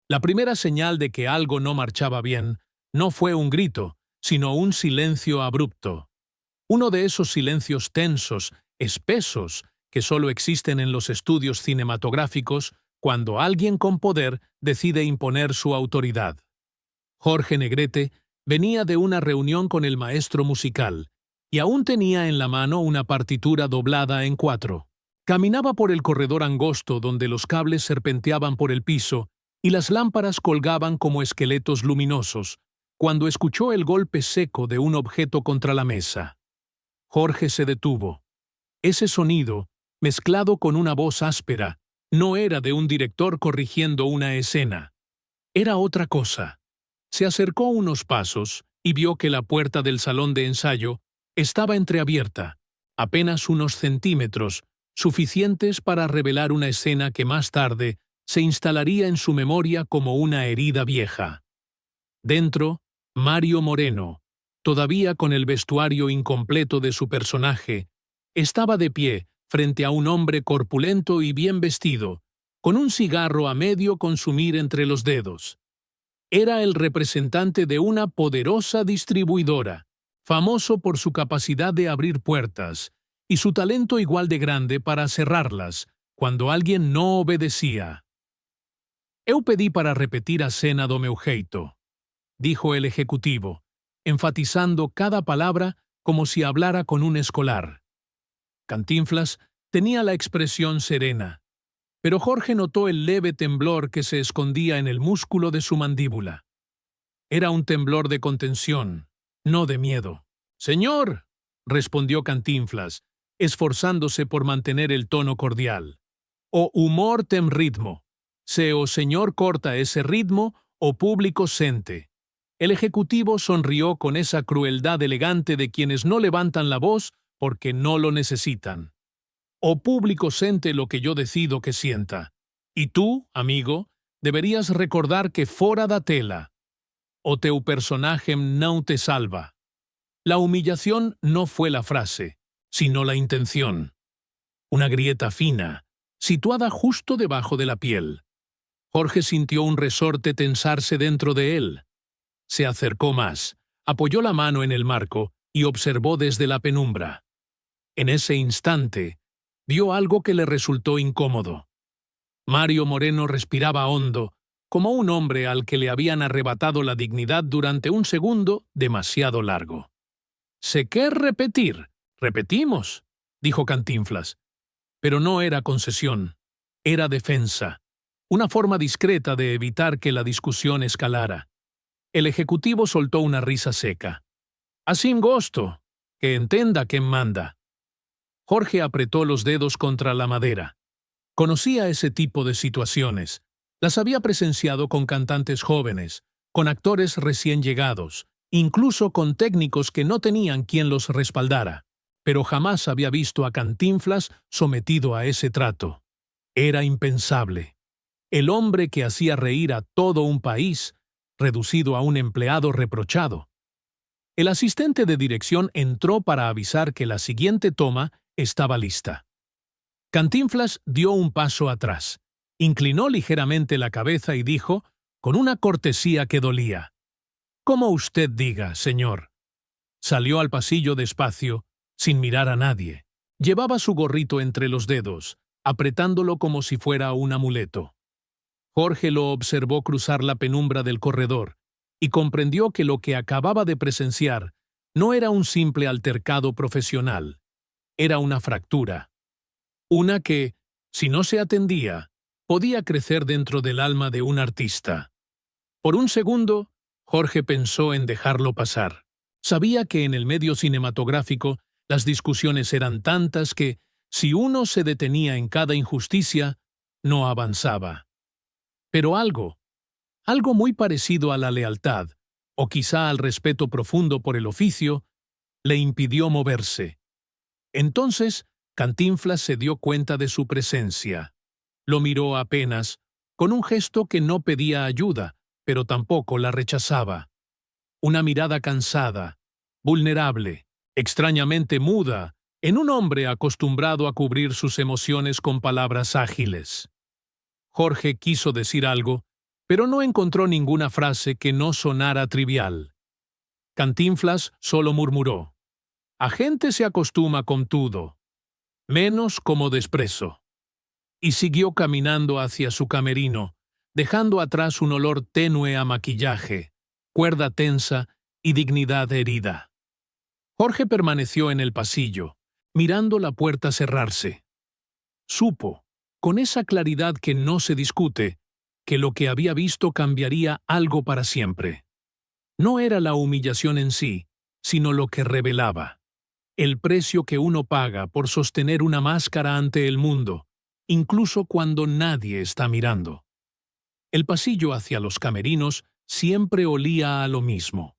La primera señal de que algo no marchaba bien no fue un grito, sino un silencio abrupto. Uno de esos silencios tensos, espesos, que solo existen en los estudios cinematográficos cuando alguien con poder decide imponer su autoridad. Jorge Negrete venía de una reunión con el maestro musical y aún tenía en la mano una partitura doblada en 4. Caminaba por el corredor angosto donde los cables serpenteaban por el piso y las lámparas colgaban como esqueletos luminosos, cuando escuchó el golpe seco de un objeto contra la mesa. Jorge se detuvo. Ese sonido, mezclado con una voz áspera, no era de un director corrigiendo una escena. Era otra cosa. Se acercó unos pasos y vio que la puerta del salón de ensayo estaba entreabierta, apenas unos centímetros, suficientes para revelar una escena que más tarde se instalaría en su memoria como una herida vieja. Dentro, Mario Moreno, todavía con el vestuario incompleto de su personaje, estaba de pie frente a un hombre corpulento y bien vestido, con un cigarro a medio consumir entre los dedos. Era el representante de una poderosa distribuidora, famoso por su capacidad de abrir puertas y su talento igual de grande para cerrarlas cuando alguien no obedecía. «Eu pedí para repetir a cena do meu jeito», dijo el ejecutivo, enfatizando cada palabra como si hablara con un escolar. Cantinflas tenía la expresión serena, pero Jorge notó el leve temblor que se escondía en el músculo de su mandíbula. Era un temblor de contención, no de miedo. «Señor», respondió Cantinflas, esforzándose por mantener el tono cordial. «O humor tem ritmo. Se o señor corta ese ritmo, o público sente». El ejecutivo sonrió con esa crueldad elegante de quienes no levantan la voz porque no lo necesitan. «O público sente lo que yo decido que sienta. Y tú, amigo, deberías recordar que fora da tela. O teu personaje non te salva». La humillación no fue la frase, sino la intención. Una grieta fina, situada justo debajo de la piel. Jorge sintió un resorte tensarse dentro de él. Se acercó más, apoyó la mano en el marco y observó desde la penumbra. En ese instante, vio algo que le resultó incómodo. Mario Moreno respiraba hondo, como un hombre al que le habían arrebatado la dignidad durante un segundo demasiado largo. «¿Se quer repetir? Repetimos», dijo Cantinflas. Pero no era concesión, era defensa, una forma discreta de evitar que la discusión escalara. El ejecutivo soltó una risa seca. «Así gosto, que entenda quen manda». Jorge apretó los dedos contra la madera. Conocía ese tipo de situaciones. Las había presenciado con cantantes jóvenes, con actores recién llegados, incluso con técnicos que no tenían quien los respaldara. Pero jamás había visto a Cantinflas sometido a ese trato. Era impensable. El hombre que hacía reír a todo un país, reducido a un empleado reprochado. El asistente de dirección entró para avisar que la siguiente toma estaba lista. Cantinflas dio un paso atrás, inclinó ligeramente la cabeza y dijo, con una cortesía que dolía: «Como usted diga, señor». Salió al pasillo despacio, sin mirar a nadie. Llevaba su gorrito entre los dedos, apretándolo como si fuera un amuleto. Jorge lo observó cruzar la penumbra del corredor y comprendió que lo que acababa de presenciar no era un simple altercado profesional. Era una fractura. Una que, si no se atendía, podía crecer dentro del alma de un artista. Por un segundo, Jorge pensó en dejarlo pasar. Sabía que en el medio cinematográfico las discusiones eran tantas que, si uno se detenía en cada injusticia, no avanzaba. Pero algo muy parecido a la lealtad, o quizá al respeto profundo por el oficio, le impidió moverse. Entonces, Cantinflas se dio cuenta de su presencia. Lo miró apenas, con un gesto que no pedía ayuda, pero tampoco la rechazaba. Una mirada cansada, vulnerable, extrañamente muda, en un hombre acostumbrado a cubrir sus emociones con palabras ágiles. Jorge quiso decir algo, pero no encontró ninguna frase que no sonara trivial. Cantinflas solo murmuró: «A gente se acostuma con todo, menos como desprezo». Y siguió caminando hacia su camerino, dejando atrás un olor tenue a maquillaje, cuerda tensa y dignidad herida. Jorge permaneció en el pasillo, mirando la puerta cerrarse. Supo, con esa claridad que no se discute, que lo que había visto cambiaría algo para siempre. No era la humillación en sí, sino lo que revelaba. El precio que uno paga por sostener una máscara ante el mundo, incluso cuando nadie está mirando. El pasillo hacia los camerinos siempre olía a lo mismo.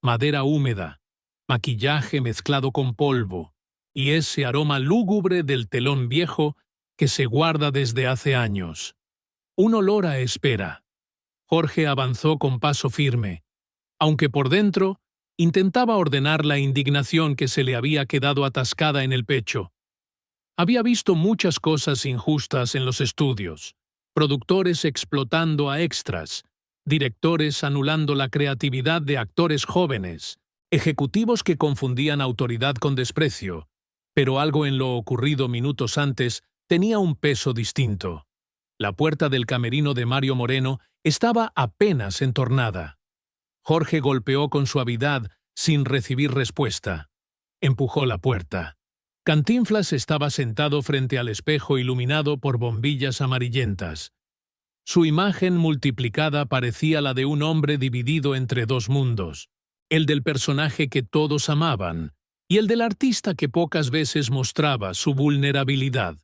Madera húmeda, maquillaje mezclado con polvo, y ese aroma lúgubre del telón viejo que se guarda desde hace años. Un olor a espera. Jorge avanzó con paso firme, aunque por dentro intentaba ordenar la indignación que se le había quedado atascada en el pecho. Había visto muchas cosas injustas en los estudios: productores explotando a extras, directores anulando la creatividad de actores jóvenes, ejecutivos que confundían autoridad con desprecio, pero algo en lo ocurrido minutos antes tenía un peso distinto. La puerta del camerino de Mario Moreno estaba apenas entornada. Jorge golpeó con suavidad, sin recibir respuesta. Empujó la puerta. Cantinflas estaba sentado frente al espejo iluminado por bombillas amarillentas. Su imagen multiplicada parecía la de un hombre dividido entre dos mundos: el del personaje que todos amaban y el del artista que pocas veces mostraba su vulnerabilidad.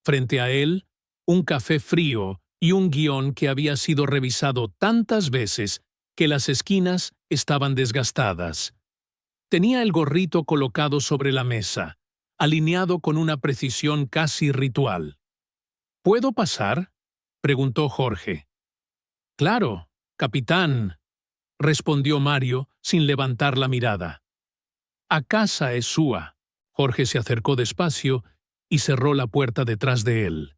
Frente a él, un café frío y un guión que había sido revisado tantas veces que las esquinas estaban desgastadas. Tenía el gorrito colocado sobre la mesa, alineado con una precisión casi ritual. «¿Puedo pasar?», preguntó Jorge. «Claro, capitán», respondió Mario sin levantar la mirada. «A casa es súa». Jorge se acercó despacio y cerró la puerta detrás de él.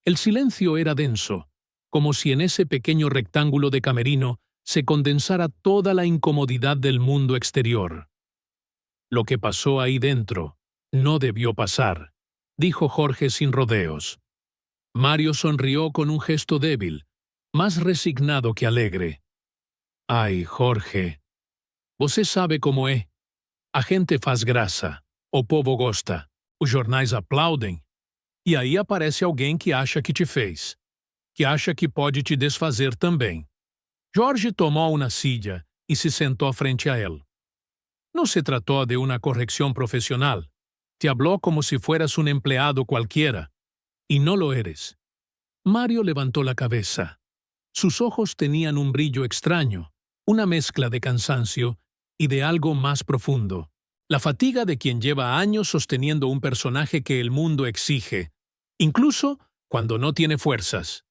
El silencio era denso, como si en ese pequeño rectángulo de camerino se condensara toda la incomodidad del mundo exterior. «Lo que pasó ahí dentro no debió pasar», dijo Jorge sin rodeos. Mario sonrió con un gesto débil, más resignado que alegre. «Ai, Jorge, você sabe como é. A gente faz graça, o povo gosta, os jornais aplaudem, e aí aparece alguém que acha que te fez, que acha que pode te desfazer também». Jorge tomó una silla y se sentó frente a él. No se trató de una corrección profesional. Te habló como si fueras un empleado cualquiera, y no lo eres. Mario levantó la cabeza. Sus ojos tenían un brillo extraño, una mezcla de cansancio y de algo más profundo. La fatiga de quien lleva años sosteniendo un personaje que el mundo exige, incluso cuando no tiene fuerzas.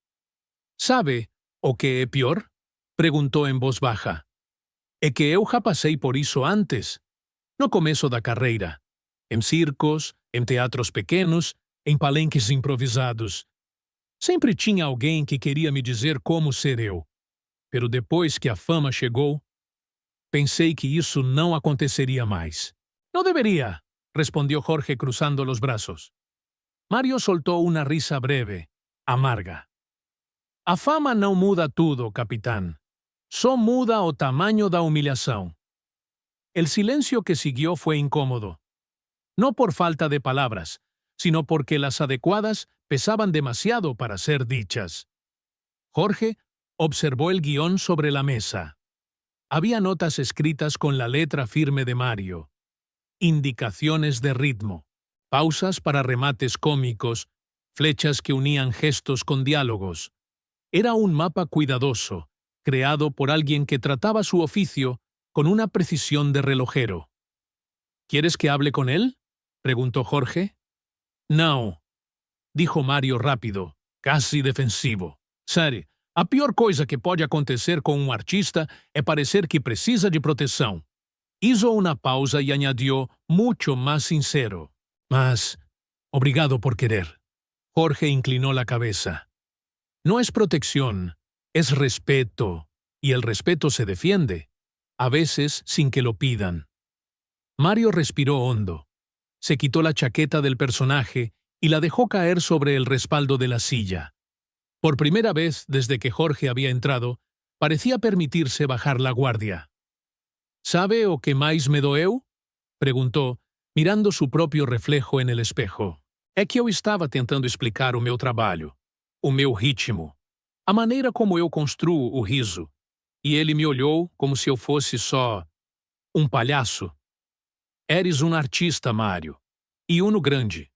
«Sabe o que é pior?», preguntó en voz baja. «É que eu já passei por isso antes, no começo da carreira, em circos, em teatros pequenos, em palenques improvisados. Sempre tinha alguém que queria me dizer como ser eu. Pero depois que a fama chegou, pensei que isso não aconteceria mais». «No debería», respondió Jorge cruzando los brazos. Mario soltó una risa breve, amarga. «A fama não muda tudo, capitán. Só muda o tamaño da humilhação». El silencio que siguió fue incómodo. No por falta de palabras, sino porque las adecuadas pesaban demasiado para ser dichas. Jorge observó el guión sobre la mesa. Había notas escritas con la letra firme de Mario, indicaciones de ritmo, pausas para remates cómicos, flechas que unían gestos con diálogos. Era un mapa cuidadoso, creado por alguien que trataba su oficio con una precisión de relojero. «¿Quieres que hable con él?», preguntó Jorge. «No», dijo Mario rápido, casi defensivo. «Sabe, a pior coisa que pode acontecer com um artista é parecer que precisa de proteção». Hizo una pausa y añadió, mucho más sincero: «Mas, obrigado por querer». Jorge inclinó la cabeza. «No es protección, Es respeto, y el respeto se defiende, a veces sin que lo pidan. Mario respiró hondo. Se quitó la chaqueta del personaje y la dejó caer sobre el respaldo de la silla. Por primera vez desde que Jorge había entrado, parecía permitirse bajar la guardia. «¿Sabe o que máis me doeu?», preguntó, mirando su propio reflejo en el espejo. «É que eu estava tentando explicar o meu trabalho, o meu ritmo, a maneira como eu construo o riso, e ele me olhou como se eu fosse só palhaço. Eres artista, Mário, e uno grande.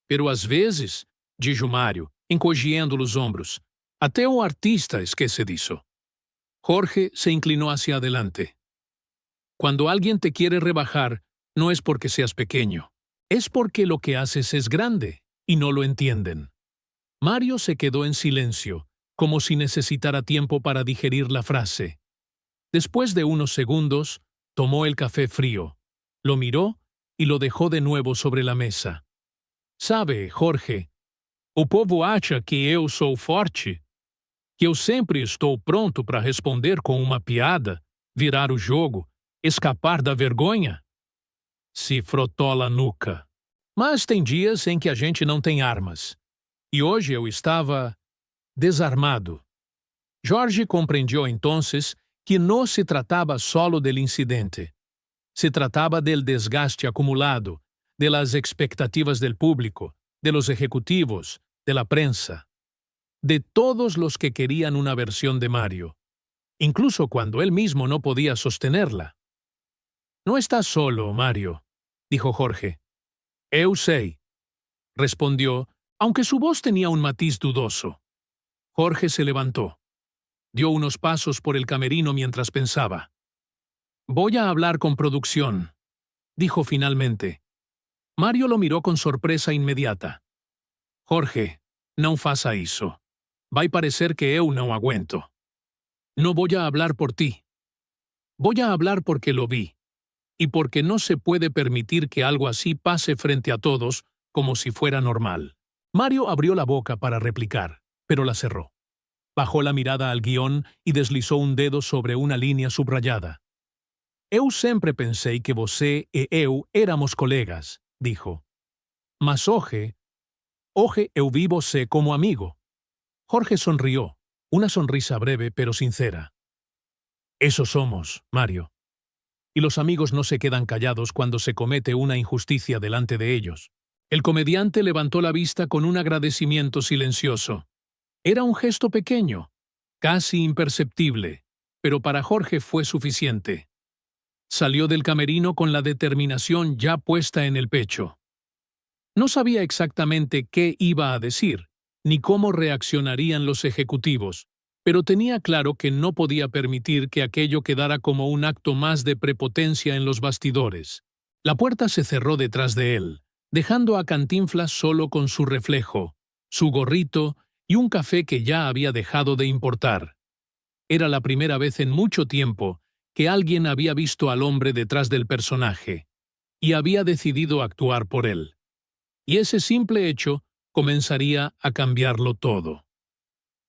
Pero às vezes, dijo Mário, encogiendo os ombros, até artista esquece disso». Jorge se inclinó hacia adelante. Cuando alguien te quiere rebajar, no es porque seas pequeño, es porque lo que haces es grande, y no lo entienden. Mario se quedó en silencio, como si necesitara tiempo para digerir la frase. Después de unos segundos, tomó el café frío, lo miró y lo dejó de nuevo sobre la mesa. «Sabe, Jorge, o povo acha que eu sou forte, que eu sempre estou pronto para responder com uma piada, virar o jogo, escapar da vergonha?» Se frotou la nuca. «Mas tem dias em que a gente não tem armas. E hoje eu estava desarmado». Jorge comprendió entonces que no se trataba solo del incidente. Se trataba del desgaste acumulado, de las expectativas del público, de los ejecutivos, de la prensa, de todos los que querían una versión de Mario, incluso cuando él mismo no podía sostenerla. «No estás solo, Mario», dijo Jorge. «Eu sei», respondió, aunque su voz tenía un matiz dudoso. Jorge se levantó. Dio unos pasos por el camerino mientras pensaba. «Voy a hablar con producción», dijo finalmente. Mario lo miró con sorpresa inmediata. «Jorge, não faça isso. Vai parecer que eu não aguento. No voy a hablar por ti. Voy a hablar porque lo vi, y porque no se puede permitir que algo así pase frente a todos como si fuera normal». Mario abrió la boca para replicar, pero la cerró. Bajó la mirada al guión y deslizó un dedo sobre una línea subrayada. «Eu sempre pensei que você e eu éramos colegas», dijo. «Mas hoje eu vi você como amigo». Jorge sonrió, una sonrisa breve pero sincera. «Eso somos, Mario. Y los amigos no se quedan callados cuando se comete una injusticia delante de ellos». El comediante levantó la vista con un agradecimiento silencioso. Era un gesto pequeño, casi imperceptible, pero para Jorge fue suficiente. Salió del camerino con la determinación ya puesta en el pecho. No sabía exactamente qué iba a decir, ni cómo reaccionarían los ejecutivos, pero tenía claro que no podía permitir que aquello quedara como un acto más de prepotencia en los bastidores. La puerta se cerró detrás de él, dejando a Cantinflas solo con su reflejo, su gorrito y un café que ya había dejado de importar. Era la primera vez en mucho tiempo que alguien había visto al hombre detrás del personaje, y había decidido actuar por él. Y ese simple hecho comenzaría a cambiarlo todo.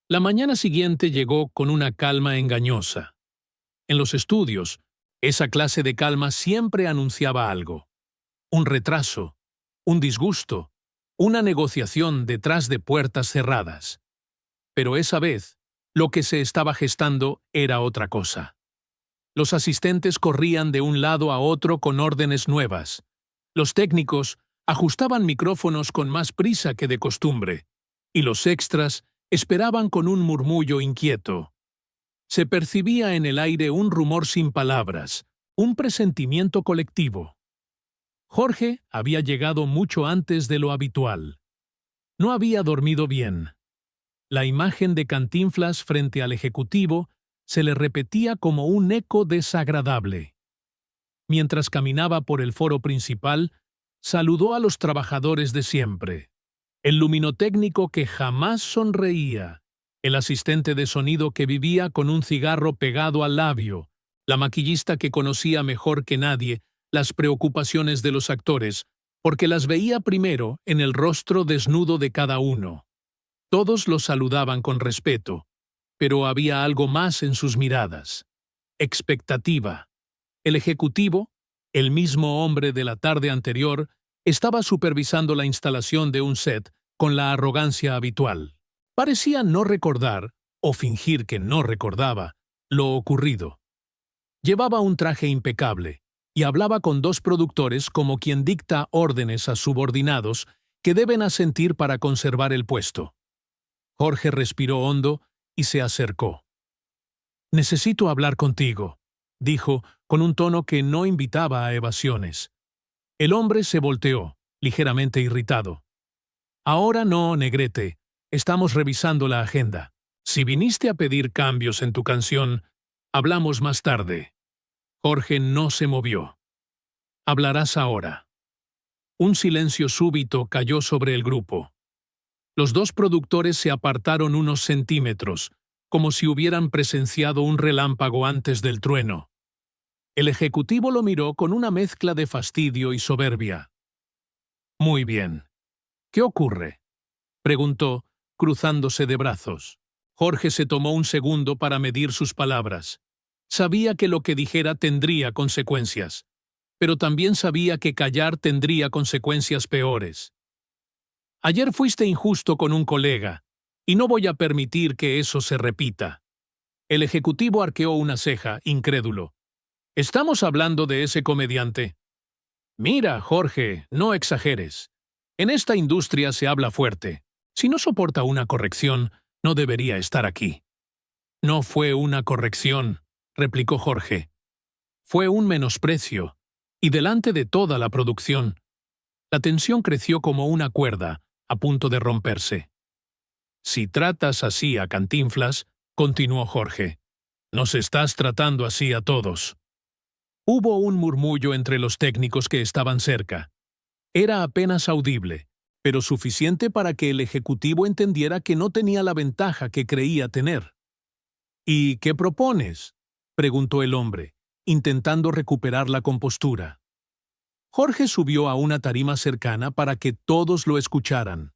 La mañana siguiente llegó con una calma engañosa. En los estudios, esa clase de calma siempre anunciaba algo. Un retraso, un disgusto, una negociación detrás de puertas cerradas. Pero esa vez, lo que se estaba gestando era otra cosa. Los asistentes corrían de un lado a otro con órdenes nuevas. Los técnicos ajustaban micrófonos con más prisa que de costumbre, y los extras esperaban con un murmullo inquieto. Se percibía en el aire un rumor sin palabras, un presentimiento colectivo. Jorge había llegado mucho antes de lo habitual. No había dormido bien. La imagen de Cantinflas frente al ejecutivo se le repetía como un eco desagradable. Mientras caminaba por el foro principal, saludó a los trabajadores de siempre. El luminotécnico que jamás sonreía, el asistente de sonido que vivía con un cigarro pegado al labio, la maquillista que conocía mejor que nadie las preocupaciones de los actores, porque las veía primero en el rostro desnudo de cada uno. Todos los saludaban con respeto, pero había algo más en sus miradas. Expectativa. El ejecutivo, el mismo hombre de la tarde anterior, estaba supervisando la instalación de un set con la arrogancia habitual. Parecía no recordar, o fingir que no recordaba, lo ocurrido. Llevaba un traje impecable y hablaba con dos productores como quien dicta órdenes a subordinados que deben asentir para conservar el puesto. Jorge respiró hondo y se acercó. «Necesito hablar contigo», dijo con un tono que no invitaba a evasiones. El hombre se volteó, ligeramente irritado. «Ahora no, negrete. Estamos revisando la agenda. Si viniste a pedir cambios en tu canción, hablamos más tarde». Jorge no se movió. «Hablarás ahora». Un silencio súbito cayó sobre el grupo. Los dos productores se apartaron unos centímetros, como si hubieran presenciado un relámpago antes del trueno. El ejecutivo lo miró con una mezcla de fastidio y soberbia. «Muy bien. ¿Qué ocurre?», preguntó, cruzándose de brazos. Jorge se tomó un segundo para medir sus palabras. Sabía que lo que dijera tendría consecuencias, pero también sabía que callar tendría consecuencias peores. «Ayer fuiste injusto con un colega, y no voy a permitir que eso se repita». El ejecutivo arqueó una ceja, incrédulo. «¿Estamos hablando de ese comediante?» «Mira, Jorge, no exageres. En esta industria se habla fuerte. Si no soporta una corrección, no debería estar aquí». «No fue una corrección», replicó Jorge. «Fue un menosprecio, y delante de toda la producción». La tensión creció como una cuerda, a punto de romperse. «Si tratas así a Cantinflas», continuó Jorge, «nos estás tratando así a todos». Hubo un murmullo entre los técnicos que estaban cerca. Era apenas audible, pero suficiente para que el ejecutivo entendiera que no tenía la ventaja que creía tener. «¿Y qué propones?», preguntó el hombre, intentando recuperar la compostura. Jorge subió a una tarima cercana para que todos lo escucharan.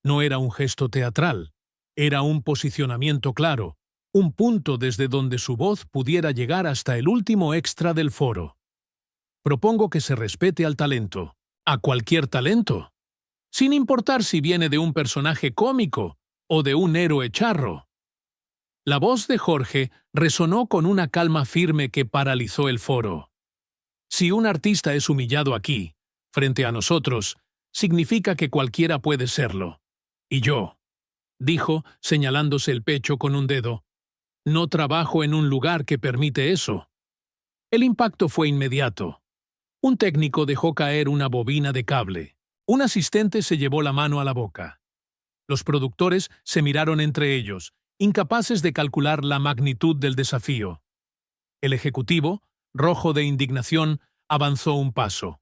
No era un gesto teatral, era un posicionamiento claro, un punto desde donde su voz pudiera llegar hasta el último extra del foro. «Propongo que se respete al talento, a cualquier talento, sin importar si viene de un personaje cómico o de un héroe charro». La voz de Jorge resonó con una calma firme que paralizó el foro. «Si un artista es humillado aquí, frente a nosotros, significa que cualquiera puede serlo. Y yo», dijo, señalándose el pecho con un dedo, «no trabajo en un lugar que permite eso». El impacto fue inmediato. Un técnico dejó caer una bobina de cable. Un asistente se llevó la mano a la boca. Los productores se miraron entre ellos, incapaces de calcular la magnitud del desafío. El ejecutivo, rojo de indignación, avanzó un paso.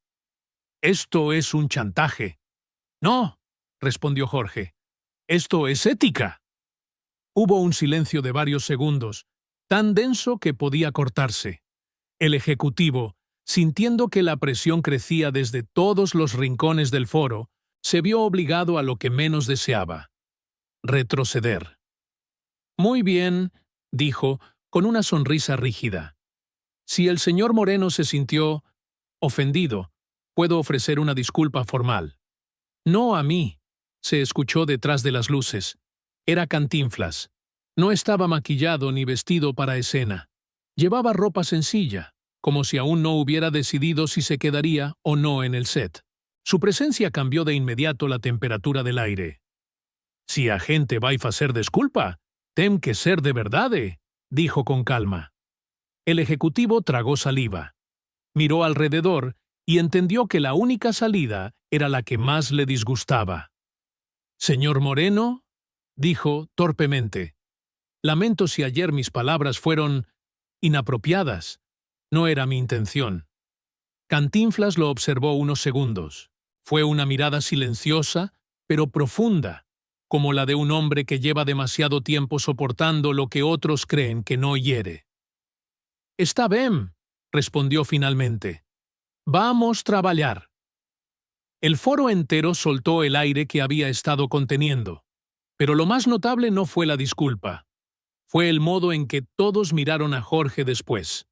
«Esto es un chantaje». «No», respondió Jorge. «Esto es ética». Hubo un silencio de varios segundos, tan denso que podía cortarse. El ejecutivo, sintiendo que la presión crecía desde todos los rincones del foro, se vio obligado a lo que menos deseaba: retroceder. «Muy bien», dijo, con una sonrisa rígida. «Si el señor Moreno se sintió ofendido, puedo ofrecer una disculpa formal». «No a mí», se escuchó detrás de las luces. Era Cantinflas. No estaba maquillado ni vestido para escena. Llevaba ropa sencilla, como si aún no hubiera decidido si se quedaría o no en el set. Su presencia cambió de inmediato la temperatura del aire. «Si a gente vai facer desculpa, tem que ser de verdade», dijo con calma. El ejecutivo tragó saliva. Miró alrededor y entendió que la única salida era la que más le disgustaba. «Señor Moreno», dijo torpemente, «lamento si ayer mis palabras fueron inapropiadas. No era mi intención». Cantinflas lo observó unos segundos. Fue una mirada silenciosa, pero profunda, como la de un hombre que lleva demasiado tiempo soportando lo que otros creen que no hiere. «Está bien», respondió finalmente. «Vamos trabalhar». El foro entero soltó el aire que había estado conteniendo. Pero lo más notable no fue la disculpa. Fue el modo en que todos miraron a Jorge después.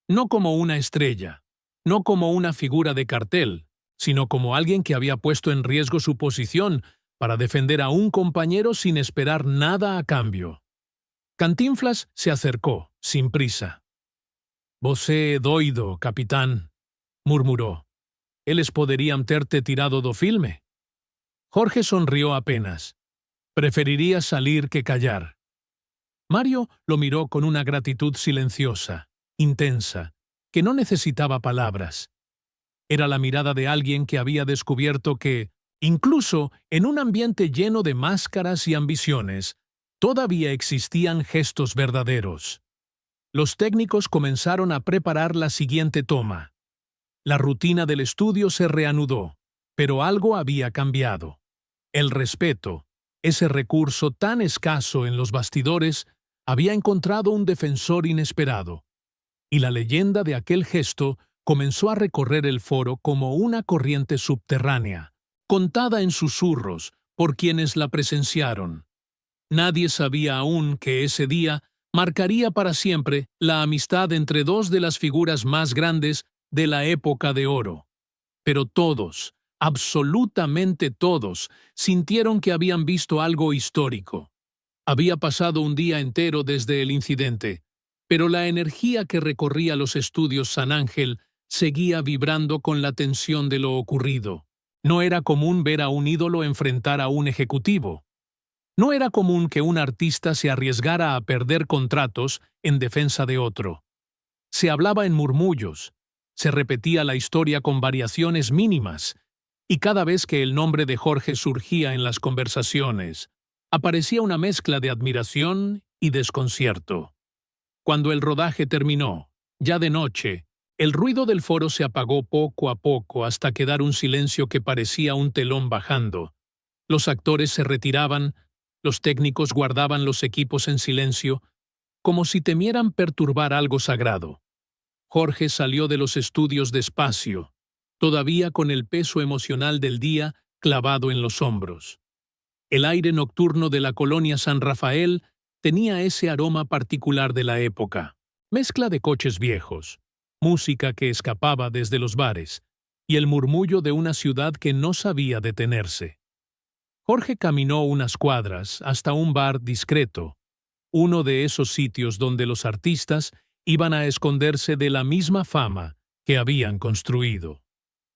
No como una estrella, no como una figura de cartel, sino como alguien que había puesto en riesgo su posición para defender a un compañero sin esperar nada a cambio. Cantinflas se acercó, sin prisa. «Você é doido, capitán», murmuró. «Eles poderiam ter-te tirado do filme». Jorge sonrió apenas. «Preferiría salir que callar». Mario lo miró con una gratitud silenciosa, intensa, que no necesitaba palabras. Era la mirada de alguien que había descubierto que, incluso en un ambiente lleno de máscaras y ambiciones, todavía existían gestos verdaderos. Los técnicos comenzaron a preparar la siguiente toma. La rutina del estudio se reanudó, pero algo había cambiado. El respeto, ese recurso tan escaso en los bastidores, había encontrado un defensor inesperado, y la leyenda de aquel gesto comenzó a recorrer el foro como una corriente subterránea, contada en susurros por quienes la presenciaron. Nadie sabía aún que ese día marcaría para siempre la amistad entre dos de las figuras más grandes de la época de oro. Pero todos, absolutamente todos, sintieron que habían visto algo histórico. Había pasado un día entero desde el incidente, pero la energía que recorría los estudios San Ángel seguía vibrando con la tensión de lo ocurrido. No era común ver a un ídolo enfrentar a un ejecutivo. No era común que un artista se arriesgara a perder contratos en defensa de otro. Se hablaba en murmullos, se repetía la historia con variaciones mínimas, y cada vez que el nombre de Jorge surgía en las conversaciones, aparecía una mezcla de admiración y desconcierto. Cuando el rodaje terminó, ya de noche, el ruido del foro se apagó poco a poco hasta quedar un silencio que parecía un telón bajando. Los actores se retiraban, los técnicos guardaban los equipos en silencio, como si temieran perturbar algo sagrado. Jorge salió de los estudios despacio, todavía con el peso emocional del día clavado en los hombros. El aire nocturno de la colonia San Rafael tenía ese aroma particular de la época, mezcla de coches viejos, música que escapaba desde los bares y el murmullo de una ciudad que no sabía detenerse. Jorge caminó unas cuadras hasta un bar discreto, uno de esos sitios donde los artistas iban a esconderse de la misma fama que habían construido.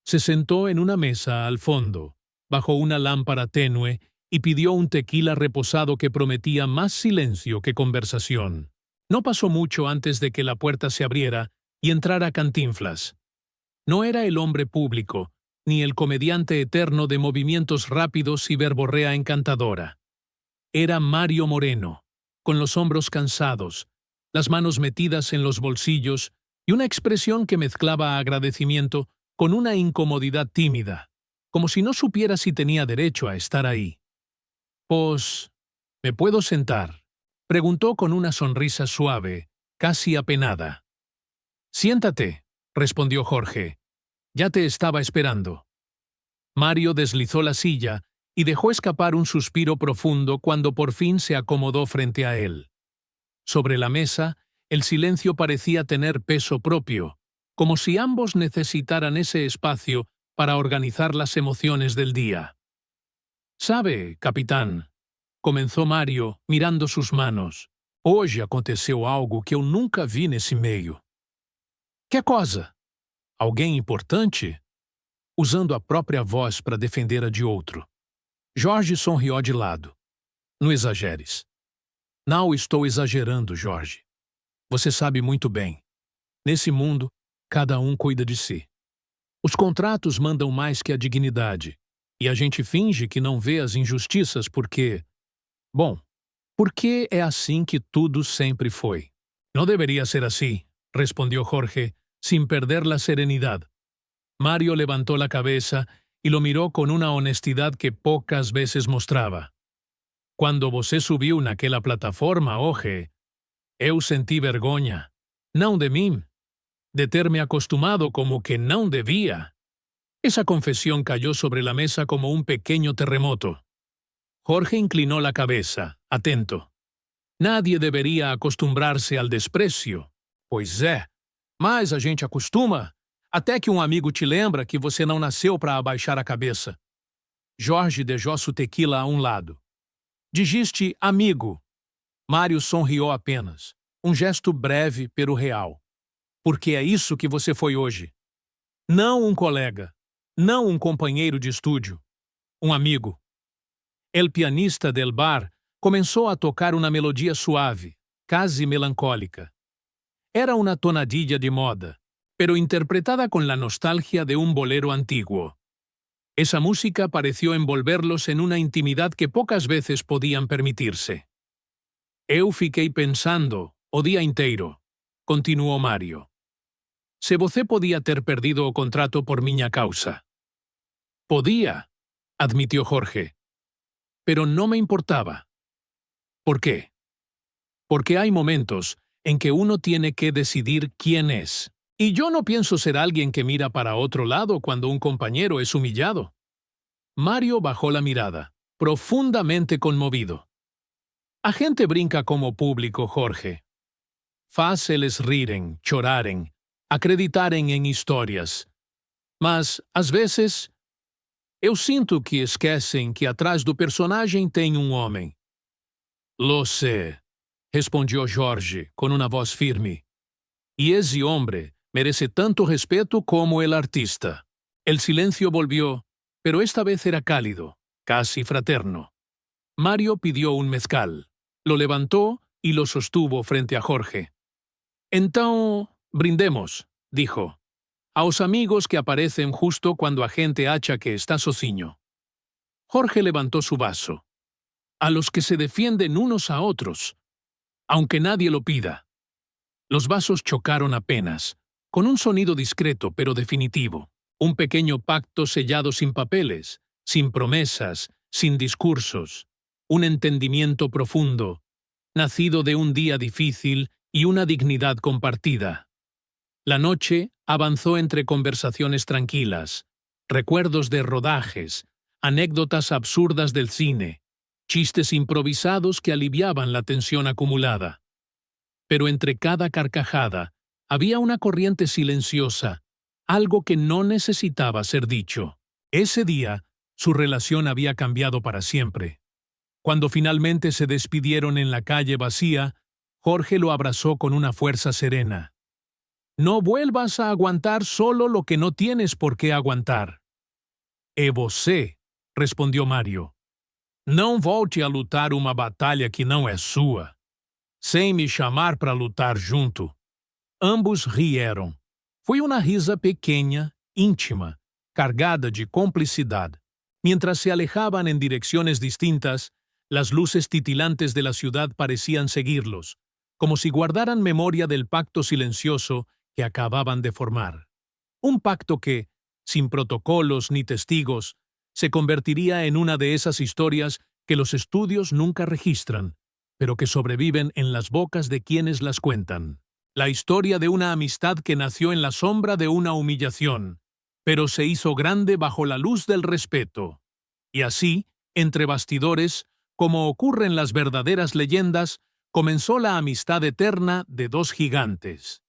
Se sentó en una mesa al fondo, bajo una lámpara tenue, y pidió un tequila reposado que prometía más silencio que conversación. No pasó mucho antes de que la puerta se abriera y entrara Cantinflas. No era el hombre público, ni el comediante eterno de movimientos rápidos y verborrea encantadora. Era Mario Moreno, con los hombros cansados, las manos metidas en los bolsillos y una expresión que mezclaba agradecimiento con una incomodidad tímida, como si no supiera si tenía derecho a estar ahí. «Pues, ¿me puedo sentar?», preguntó con una sonrisa suave, casi apenada. «Siéntate», respondió Jorge. «Ya te estaba esperando». Mario deslizó la silla y dejó escapar un suspiro profundo cuando por fin se acomodó frente a él. Sobre la mesa, el silencio parecía tener peso propio, como si ambos necesitaran ese espacio para organizar las emociones del día. «Sabe, capitán», comenzó Mario, mirando sus manos, «hoje aconteceu algo que eu nunca vi nesse meio». «Que coisa? Alguém importante?» Usando a própria voz para defender a de outro. Jorge sorriu de lado. «Não exageres». «Não estou exagerando, Jorge. Você sabe muito bem. Nesse mundo, cada um cuida de si. Os contratos mandam mais que a dignidade, e a gente finge que não vê as injustiças porque... Bom, porque é assim que tudo sempre foi». «No debería ser así», respondió Jorge, sin perder la serenidad. Mario levantó la cabeza y lo miró con una honestidad que pocas veces mostraba. «Quando você subiu naquela plataforma, Jorge, eu senti vergonha. Não de mim, de ter-me acostumado como que não devia». Esa confesión cayó sobre la mesa como un pequeño terremoto. Jorge inclinó la cabeza, atento. Nadie deveria acostumar-se ao desprezo. Pois é, mas a gente acostuma, até que um amigo te lembra que você não nasceu para abaixar a cabeça. Jorge dejou seu tequila a um lado. Dijiste amigo. Mário sorriu apenas. Um gesto breve, pero real. Porque é isso que você foi hoje. Não um colega. Não um companheiro de estúdio. Um amigo. El pianista del bar começou a tocar uma melodia suave, quase melancólica. Era uma tonadilla de moda, pero interpretada con la nostalgia de un bolero antiguo. Esa música pareció envolverlos en una intimidad que pocas veces podían permitirse. Eu fiquei pensando, o día inteiro, continuou Mario. Se você podía ter perdido o contrato por miña causa. Podía, admitió Jorge. Pero no me importaba. ¿Por qué? Porque hay momentos en que uno tiene que decidir quién es. Y yo no pienso ser alguien que mira para otro lado cuando un compañero es humillado. Mario bajó la mirada, profundamente conmovido. A gente brinca como público, Jorge. Faz eles rirem, chorarem, acreditarem em histórias. Mas, às vezes, eu sinto que esquecem que atrás do personagem tem um homem. Lo sé, respondió Jorge con una voz firme. Y ese hombre merece tanto respeto como el artista. El silencio volvió, pero esta vez era cálido, casi fraterno. Mario pidió un mezcal, lo levantó y lo sostuvo frente a Jorge. Então, brindemos, dijo, aos amigos que aparecen justo cuando a gente acha que está sozinho. Jorge levantó su vaso. A los que se defienden unos a otros, aunque nadie lo pida. Los vasos chocaron apenas, con un sonido discreto pero definitivo. Un pequeño pacto sellado sin papeles, sin promesas, sin discursos. Un entendimiento profundo, nacido de un día difícil y una dignidad compartida. La noche avanzó entre conversaciones tranquilas, recuerdos de rodajes, anécdotas absurdas del cine, chistes improvisados que aliviaban la tensión acumulada. Pero entre cada carcajada había una corriente silenciosa, algo que no necesitaba ser dicho. Ese día, su relación había cambiado para siempre. Cuando finalmente se despidieron en la calle vacía, Jorge lo abrazó con una fuerza serena. No vuelvas a aguantar solo lo que no tienes por qué aguantar. E você, respondió Mario. Não volte a lutar uma batalha que não é sua, sem me chamar para lutar junto. Ambos rieram. Foi uma risa pequeña, íntima, cargada de complicidad. Mientras se alejaban en direcciones distintas, las luces titilantes de la ciudad parecían seguirlos, como si guardaran memoria del pacto silencioso que acababan de formar. Un pacto que, sin protocolos ni testigos, se convertiría en una de esas historias que los estudios nunca registran, pero que sobreviven en las bocas de quienes las cuentan. La historia de una amistad que nació en la sombra de una humillación, pero se hizo grande bajo la luz del respeto. Y así, entre bastidores, como ocurre en las verdaderas leyendas, comenzó la amistad eterna de dos gigantes.